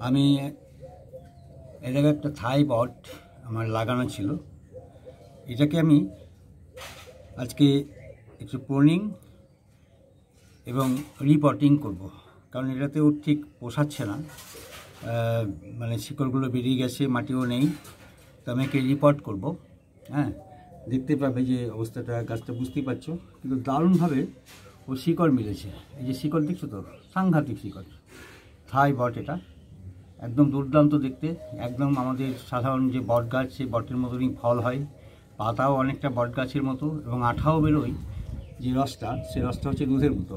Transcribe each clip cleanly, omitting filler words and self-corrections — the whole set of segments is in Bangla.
আমি এর আগে একটা থাই বট আমার লাগানো ছিল, এটাকে আমি আজকে একটু প্রুনিং এবং রিপটিং করব, কারণ এটাতেও ঠিক পোষাচ্ছে না, মানে শিকড়গুলো বেরিয়ে গেছে, মাটিও নেই। তো আমি একে রিপট করব। হ্যাঁ, দেখতে পাবে যে অবস্থাটা, গাছটা বুঝতেই পারছো, কিন্তু দারুণভাবে ও শিকড় মিলেছে। এই যে শিকড় দেখছো তো, সাংঘাতিক শিকড়। থাই বট এটা একদম দুর্দান্ত দেখতে, একদম আমাদের সাধারণ যে বট গাছ সেই বটের মতনই ফল হয়, পাতাও অনেকটা বট গাছের মতো এবং আঠাও বেরোয়, যে রসটা সেই রসটা হচ্ছে দুধের মতো।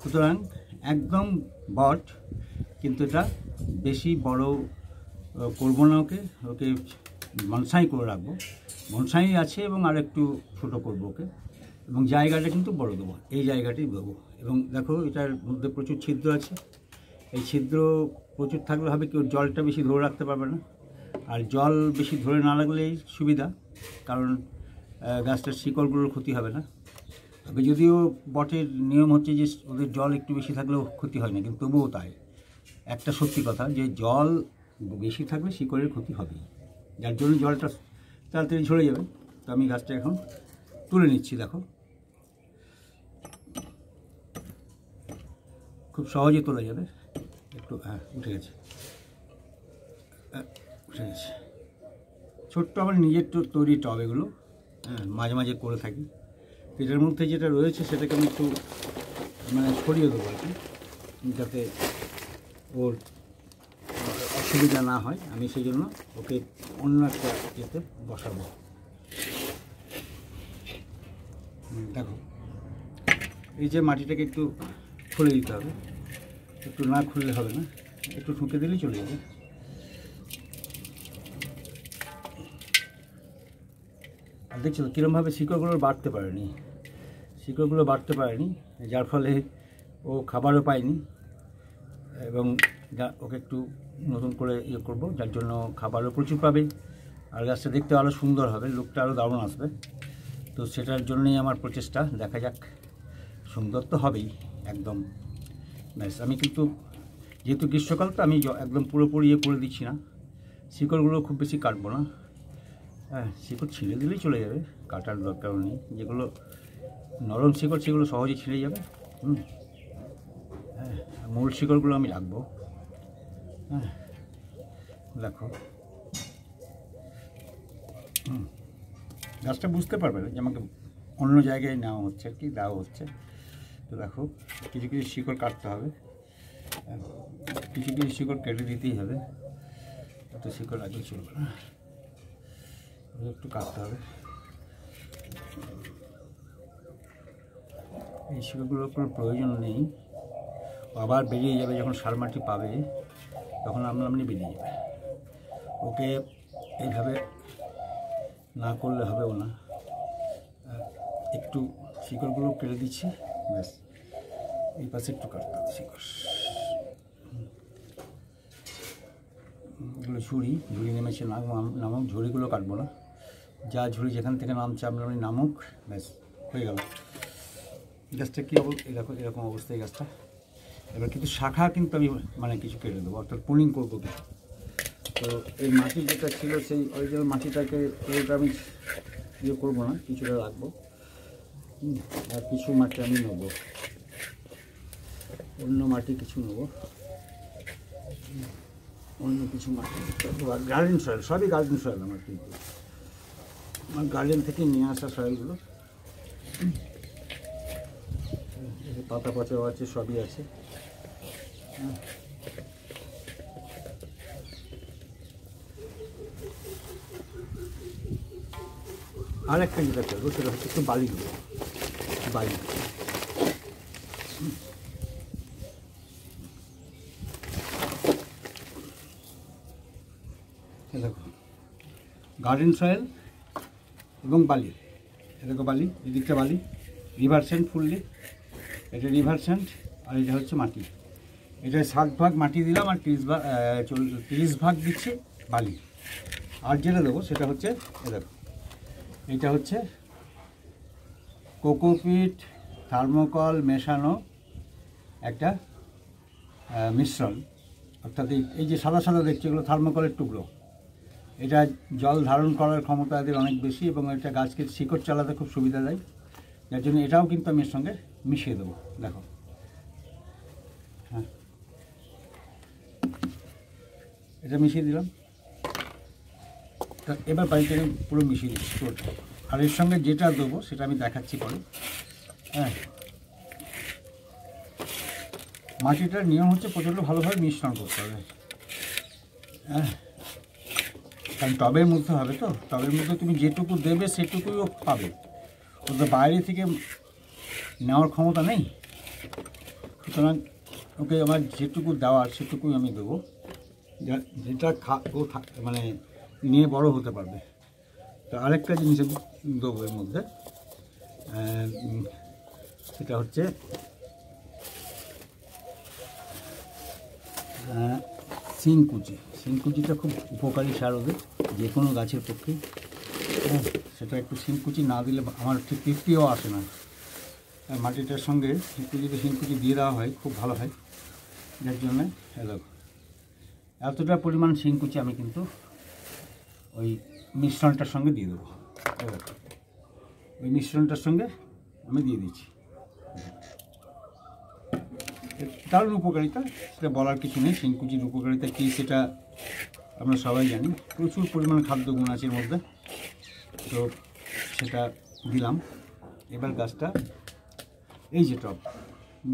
সুতরাং একদম বট, কিন্তু এটা বেশি বড় করবো না, ওকে বনসাই করে রাখবো। বনসাই আছে এবং আর একটু ছোটো করবো ওকে, এবং জায়গাটা কিন্তু বড় দেবো, এই জায়গাটাই দেবো। এবং দেখো এটার মধ্যে প্রচুর ছিদ্র আছে, এই ছিদ্র প্রচুর থাকলে হবে কি, ওর জলটা বেশি ধরে রাখতে পারবে না। আর জল বেশি ধরে না রাখলেই সুবিধা, কারণ গাছটার শিকড়গুলোর ক্ষতি হবে না। তবে যদিও বটের নিয়ম হচ্ছে যে ওদের জল একটু বেশি থাকলেও ক্ষতি হয় না, কিন্তু তবুও তাই একটা সত্যি কথা যে জল বেশি থাকলে শিকড়ের ক্ষতি হবেই, যার জন্য জলটা তাড়াতাড়ি ঝরে যাবে। তো আমি গাছটা এখন তুলে নিচ্ছি। দেখো খুব সহজে তোলা যাবে, একটু উঠে গেছে, উঠে গেছে। ছোট্ট আমার নিজের তৈরি টব এগুলো, মাঝে মাঝে করে থাকি। এটার মধ্যে যেটা রয়েছে সেটাকে আমি একটু মানে ছড়িয়ে দেবো আর কি, যাতে ওর অসুবিধা না হয়। আমি সেই জন্য ওকে অন্য একটা ইয়েতে বসাবো। দেখো এই যে মাটিটাকে একটু খুলে দিতে হবে, একটু না খুললে হবে না, একটু ঠুকে দিলেই চলে যাবে। আর দেখছো কীরমভাবে শিকড়গুলো বাড়তে পারেনি, যার ফলে ও খাবারও পায়নি। এবং ওকে একটু নতুন করে ইয়ে করবো, যার জন্য খাবারও প্রচুর পাবে, আর গাছটা দেখতে আরও সুন্দর হবে, লুকটা আরও দারুণ আসবে। তো সেটার জন্যই আমার প্রচেষ্টা, দেখা যাক। সুন্দর তো হবেই একদম। ব্যাস, আমি কিন্তু যেহেতু গ্রীষ্মকাল, তো আমি একদম পুরোপুরি ইয়ে করে দিচ্ছি না, শিকড়গুলো খুব বেশি কাটবো না। হ্যাঁ, শিকড় ছিঁড়ে দিলেই চলে যাবে, কাটার দরকারও নেই। যেগুলো নরম শিকড় সেগুলো সহজে ছিঁড়ে যাবে। হ্যাঁ, মূল শিকড়গুলো আমি রাখবো। হ্যাঁ, দেখো গাছটা বুঝতে পারবে যে আমাকে অন্য জায়গায় নেওয়া হচ্ছে আর কি, দেওয়া হচ্ছে। তো দেখো কিছু কিছু শিকড় কাটতে হবে, কিছু কিছু শিকড় কেটে দিতেই হবে, এত শিকড় আগে চলবে না, একটু কাটতে হবে। এই শিকড়গুলোর কোনো প্রয়োজন নেই, আবার বেরিয়ে যাবে যখন সার মাটি পাবে, তখন আপনি বেরিয়ে যাবে। ওকে এইভাবে না করলে হবেও না। একটু শিকড়গুলো কেটে দিচ্ছি, ব্যাস। এই পাশে একটু কাটতে হবে শিকড়, এগুলো ঝুড়ি নেমেছে, নামক ঝুড়িগুলো কাটবো না, যা ঝুড়ি যেখান থেকে নামছে আপনি নামুক, ব্যাস হয়ে গেল। গাছটা কী দেখো এরকম অবস্থায় গাছটা। এবার কিন্তু শাখা কিন্তু আমি মানে কিছু কেটে দেবো, অর্থাৎ পুলিং করবো কিছু। তো এই মাটি যেটা ছিল সেই অরিজিনাল মাটিটাকে পুরোটা আমি ইয়ে করবো না, কিছুটা রাখবো। আর কিছু মাটি আমি নেবো, অন্য মাটি কিছু নেবো, অন্য কিছু মাটি। গার্ডেন সয়েল, সবই গার্ডেন সয়েল আমার, কিন্তু আমার গার্ডেন থেকে নিয়ে আসা সয়েলগুলো। পাতা পচাও আছে, সবই আছে। আর একটা যেটা করবো সেটা হচ্ছে একটু বালি দেবো, বালি। দেখো গার্ডেন সয়েল এবং বালি, এরকম বালি, এদিকটা বালি, রিভার স্যান্ড ফুললি, এটা রিভার স্যান্ড, আর এটা হচ্ছে মাটি। এটা 60 ভাগ মাটি দিলাম, আর 30 ভাগ দিচ্ছি বালি। আর যেটা দেবো সেটা হচ্ছে দেখো, এটা হচ্ছে কোকোপিট থার্মোকল মেশানো একটা মিশ্রণ, অর্থাৎ এই যে সাদা সাদা দেখছি এগুলো থার্মোকলের টুকরো। এটা জল ধারণ করার ক্ষমতা এদের অনেক বেশি এবং এটা গাছকে শিকড় চালাতে খুব সুবিধা দেয়, যার জন্য এটাও কিন্তু আমি এর সঙ্গে মিশিয়ে দেবো। দেখো, হ্যাঁ, এটা মিশিয়ে দিলাম। তা এবার বাড়িতে পুরো মিশিয়ে দিচ্ছি পুরোটা। আর এর সঙ্গে যেটা দেবো সেটা আমি দেখাচ্ছি পরে। হ্যাঁ, মাটিটার নিয়ম হচ্ছে প্রচণ্ড ভালোভাবে মিশ্রণ করতে হবে। হ্যাঁ, কারণ টবের মধ্যে হবে, তো টবের মধ্যে তুমি যেটুকু দেবে সেটুকুই ও পাবে, ও তো বাইরে থেকে নেওয়ার ক্ষমতা নেই। সুতরাং ওকে আমার যেটুকু দেওয়ার সেটুকুই আমি দেবো, যেটা ও মানে নিয়ে বড় হতে পারবে। তো আরেকটা জিনিস দেবো এর মধ্যে, সেটা হচ্ছে শিংকুচি। শিংকুচিটা খুব উপকারী সার ওদের, যে কোনো গাছের পক্ষে। হ্যাঁ, সেটা একটু শিংকুচি না দিলে আমার ঠিক তৃপ্তিও আসে না। মাটিটার সঙ্গে একটু যদি শিংকুচি দিয়ে দেওয়া হয় খুব ভালো হয়, যার জন্যে এতটা পরিমাণ শিংকুচি আমি কিন্তু ওই মিশ্রণটার সঙ্গে দিয়ে দেবো। ওই মিশ্রণটার সঙ্গে আমি দিয়ে দিচ্ছি। দারুণ উপকারিতা, সেটা বলার কিছু নেই। শিংকুচির উপকারিতা কী সেটা আমরা সবাই জানি। প্রচুর পরিমাণ খাদ্যগুণ আছে এর মধ্যে, তো সেটা দিলাম। এবার গাছটা, এই যে টব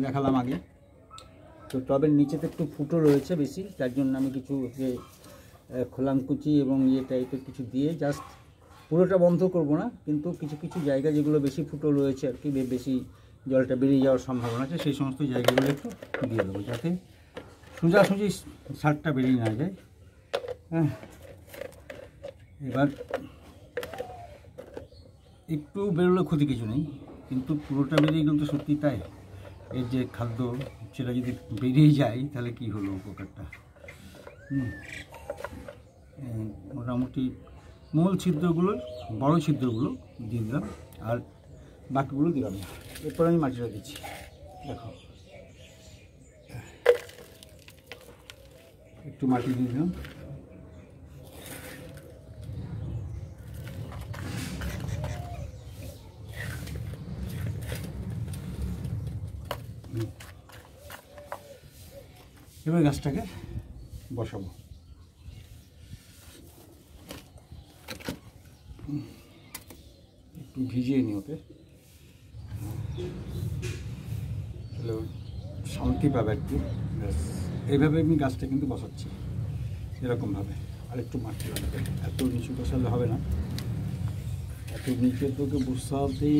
দেখালাম আগে, তো টবের নিচেতে একটু ফুটো রয়েছে বেশি, তার জন্য আমি কিছু যে খোলামকুচি এবং ইয়ে টাইপের কিছু দিয়ে জাস্ট, পুরোটা বন্ধ করব না, কিন্তু কিছু কিছু জায়গা যেগুলো বেশি ফুটো রয়েছে আর কি, বেশি জলটা বেরিয়ে যাওয়ার সম্ভাবনা আছে, সেই সমস্ত জায়গাগুলো একটু দিয়ে দেবো, যাতে সোজাসুজি সারটা বেরিয়ে না যায়। হ্যাঁ, এবার একটু বেরোলে ক্ষতি কিছু নেই, কিন্তু পুরোটা বেরিয়ে গেলে তো সত্যি তাই, এর যে খাদ্য সেটা যদি বেরিয়ে যায় তাহলে কি হলো উপকারটা। মোটামুটি মূল ছিদ্রগুলো, বড় ছিদ্রগুলো দিয়ে দিলাম, আর বাকিগুলো দিলাম না। এরপর আমি মাটিটা দিচ্ছি। দেখো, একটু মাটি দিয়ে দিলাম। এবার গাছটাকে বসাবো। একটু ভিজিয়ে নিই ওকে, তাহলে শান্তি পাবে একটু। এইভাবে আমি গাছটা কিন্তু বসাচ্ছি এরকমভাবে। আর একটু মাটি লাগবে, এত নিচু বসালে হবে না, এত নিচে তোকে বসাতে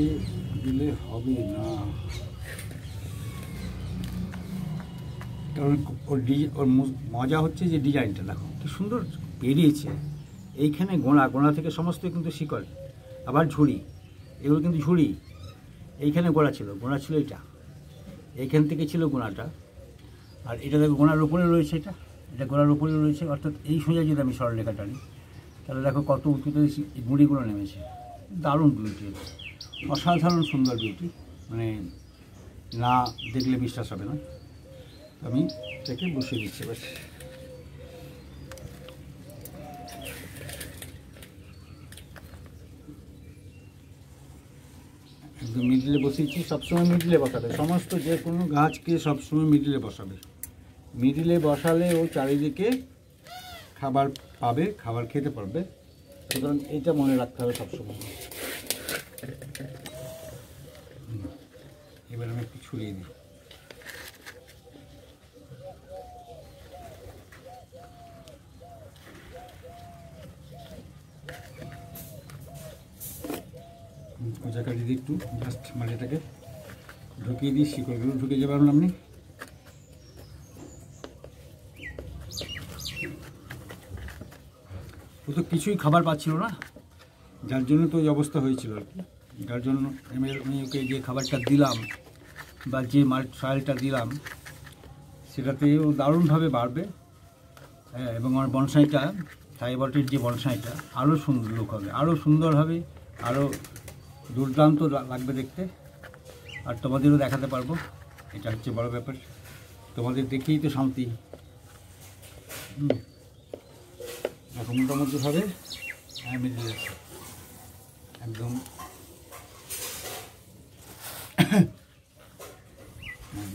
দিলে হবে না। কারণ ওর মজা হচ্ছে যে ডিজাইনটা দেখো কি সুন্দর বেরিয়েছে। এইখানে গোড়া থেকে সমস্ত কিন্তু শিকড়, আবার ঝুড়ি, এগুলো কিন্তু ঝুড়ি। এইখানে গোড়া ছিল এটা, এইখান থেকে ছিল গোড়াটা, আর এটা দেখো গোড়ার উপরে রয়েছে, এটা গোড়ার উপরে রয়েছে। অর্থাৎ এই সোজা যদি আমি সরলরেখা টানি, তাহলে দেখো কত উঁচুতে গুঁড়িগুলো নেমেছে। দারুণ বিউটি, অসাধারণ সুন্দর বিউটি, মানে না দেখলে বিশ্বাস হবে না। আমি এটাকে বসিয়ে দিচ্ছি এবার। একদম মিডিলে বসিয়েছি, সবসময় মিডিলে বসাবে, সমস্ত যে কোনো গাছকে সবসময় মিডিলে বসাবে। মিডিলে বসালে ও চারিদিকে খাবার পাবে, খাবার খেতে পারবে। সুতরাং এটা মনে রাখতে হবে সবসময়। এবার আমি একটু ছড়িয়ে দিই। কোচাকাটি দিয়ে একটু জাস্ট মাটিটাকে ঢুকিয়ে দিই, শিকড়গুলো ঢুকে যাবে আপনি। ও তো কিছুই খাবার পাচ্ছিল না, যার জন্য তো ওই অবস্থা হয়েছিল আর কি। যার জন্য আমি ওকে যে খাবারটা দিলাম বা যে ট্রায়ালটা দিলাম, সেটাতে ও দারুণভাবে বাড়বে। হ্যাঁ, এবং আমার বনসাইটা, থাইবটের যে বনসাইটা, আরও সুন্দর লুক হবে, আরও সুন্দর হবে, আরও দুর্দান্ত লাগবে দেখতে। আর তোমাদেরও দেখাতে পারবো, এটা হচ্ছে বড় ব্যাপার। তোমাদের দেখেই তো শান্তি, এখন মোটামুটিভাবে মিলে যাচ্ছে একদম।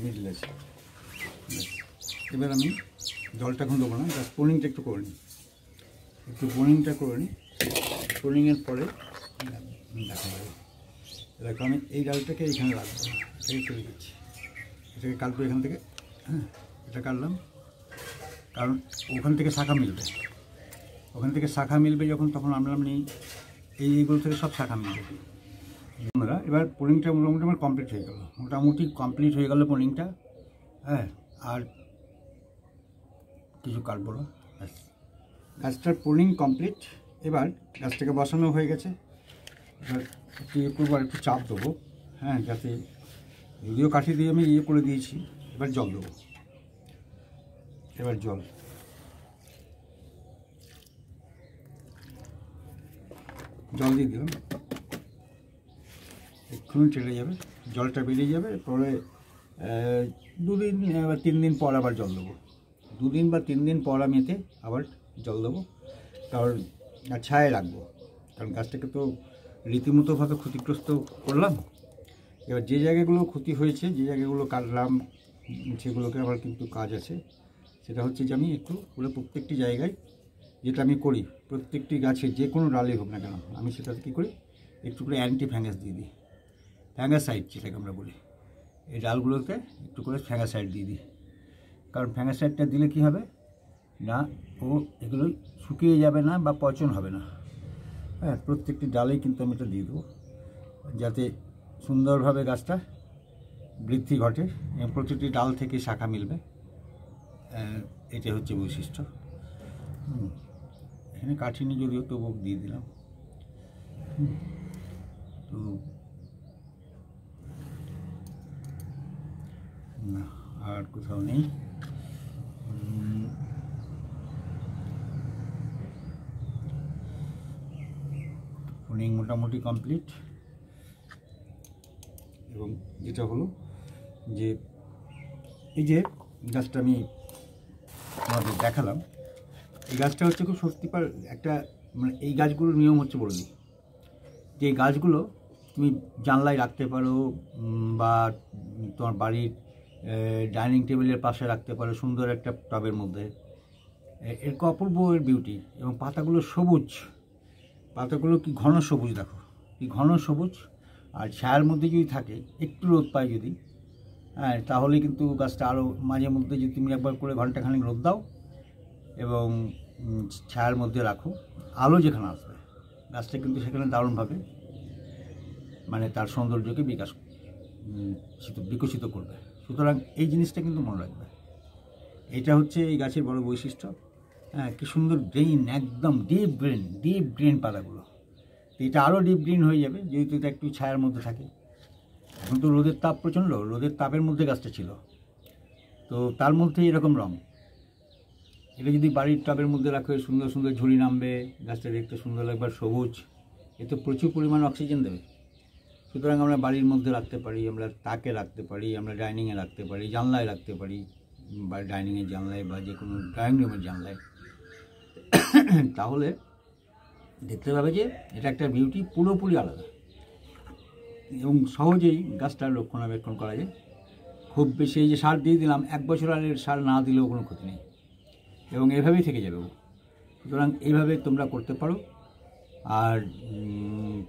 মিলে যাচ্ছে। এবার আমি জলটা এখন দেবো না, জাস্ট পোনিংটা একটু করে নিই, পোনিংটা করে নিই। পোনিংয়ের পরে দেখা যাবে। দেখো আমি এই ডালটাকে এইখানে রাখবো, এটাকে চলে দিচ্ছি, এটাকে কাটবো এখান থেকে। হ্যাঁ, এটা কাটলাম, কারণ ওখান থেকে শাখা মিলবে, যখন তখন আমরা এইগুলো থেকে সব শাখা মিলবে। বন্ধুরা এবার পোনিংটা মোটামুটি আমার কমপ্লিট হয়ে গেল, পোনিংটা। হ্যাঁ, আর কিছু কাটবো না, গাছটার পোনিং কমপ্লিট। এবার গাছটাকে বসানো হয়ে গেছে। এবার একটু চাপ দেবো, হ্যাঁ, যাতে, যদিও কাঠি দিয়ে আমি করে দিয়েছি। এবার জল দেবো, জল দিয়ে দিলাম। এক্ষুনি চলে যাবে, জলটা বেরিয়ে যাবে। পরে 2 দিন বা 3 দিন পর আবার জল দেবো। 2 দিন বা 3 দিন পর আমি এতে আবার জল দেবো, কারণ ছায়ায় রাখবো, কারণ গাছটাকে তো রীতিমতোভাবে ক্ষতিগ্রস্ত করলাম। এবার যে জায়গাগুলো ক্ষতি হয়েছে, যে জায়গাগুলো কাটলাম, সেগুলোকে আবার কিন্তু কাজ আছে। সেটা হচ্ছে যে আমি একটু পুরো প্রত্যেকটি জায়গায়, যেটা আমি করি প্রত্যেকটি গাছে, যে কোনো ডালে হোক না কেন, আমি সেটাতে কী করি, একটু করে অ্যান্টি ফ্যাঙ্গাস দিয়ে দিই, ফ্যাঙ্গাসাইড যেটাকে আমরা বলি। এই ডালগুলোতে একটু করে ফ্যাঙ্গাসাইড দিয়ে দিই, কারণ ফ্যাঙ্গাসাইডটা দিলে কী হবে না, এগুলো শুকিয়ে যাবে না বা পচন হবে না। হ্যাঁ, প্রত্যেকটি ডালেই কিন্তু আমি এটা দিয়ে দেবো, যাতে সুন্দরভাবে গাছটা বৃদ্ধি ঘটে এবং প্রতিটি ডাল থেকে শাখা মিলবে। এটা হচ্ছে বৈশিষ্ট্য। এখানে কাঠিনি যদিও, তবু দিয়ে দিলাম। তো না, আর কোথাও নেই। পোনিং মোটামুটি কমপ্লিট। এবং যেটা হলো যে এই যে গাছটা আমি আমাদের দেখালাম, এই গাছটা হচ্ছে খুব সত্যিকার একটা, এই গাছগুলোর নিয়ম হচ্ছে বলে দিই, যে এই গাছগুলো তুমি জানলায় রাখতে পারো বা তোমার বাড়ির ডাইনিং টেবিলের পাশে রাখতে পারো, সুন্দর একটা টবের মধ্যে। এর অপূর্ব এর বিউটি। এবং পাতাগুলো সবুজ, পাতাগুলো কি ঘন সবুজ, দেখো কি ঘন সবুজ। আর ছায়ার মধ্যে যদি থাকে, একটু রোদ পায় যদি, হ্যাঁ, তাহলে কিন্তু গাছটা আরও, মাঝে মধ্যে যদি তুমি একবার করে ঘন্টাখানেক রোদ দাও এবং ছায়ার মধ্যে রাখো, আলো যেখানে আসবে, গাছটা কিন্তু সেখানে দারুণভাবে তার সৌন্দর্যকে বিকশিত করবে। সুতরাং এই জিনিসটা কিন্তু মনে রাখবে। এটা হচ্ছে এই গাছের বড় বৈশিষ্ট্য। হ্যাঁ, কি সুন্দর গ্রিন, একদম ডিপ গ্রিন পাতাগুলো। এটা আরও ডিপ গ্রিন হয়ে যাবে যেহেতু এটা একটু ছায়ার মধ্যে থাকে। এখন তো রোদের তাপ প্রচণ্ড, রোদের তাপের মধ্যে গাছটা ছিল, তো তার মধ্যে এরকম রঙ। এটা যদি বাড়ির টবের মধ্যে রাখো, সুন্দর সুন্দর ঝুড়ি নামবে, গাছটা দেখতে সুন্দর লাগবে, সবুজ। এতে প্রচুর পরিমাণ অক্সিজেন দেবে। সুতরাং আমরা বাড়ির মধ্যে রাখতে পারি, আমরা তাকে রাখতে পারি, আমরা ডাইনিংয়ে রাখতে পারি, জানলায় রাখতে পারি, বা ডাইনিংয়ের জানলায় বা যে কোনো ড্রয়িং রুমের জানলায়। তাহলে দেখতে পাবে যে এটা একটা বিউটি পুরোপুরি আলাদা, এবং সহজেই গাছটার রক্ষণাবেক্ষণ করা যায়। খুব বেশি এই যে সার দিয়ে দিলাম, 1 বছর আগের সার না দিলেও কোনো ক্ষতি নেই, এবং এভাবেই থেকে যাবে। সুতরাং এইভাবে তোমরা করতে পারো, আর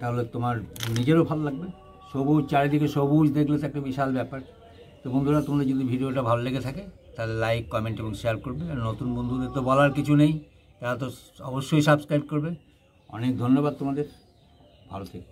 তাহলে তোমার নিজেরও ভালো লাগবে। সবুজ, চারিদিকে সবুজ দেখলে তো একটা বিশাল ব্যাপার। তো বন্ধুরা, তোমরা যদি ভিডিওটা ভালো লেগে থাকে তাহলে লাইক, কমেন্ট এবং শেয়ার করবে। আর নতুন বন্ধুদের তো বলার কিছু নেই, তারা তো অবশ্যই সাবস্ক্রাইব করবে। অনেক ধন্যবাদ তোমাদের, ভালো থেকো।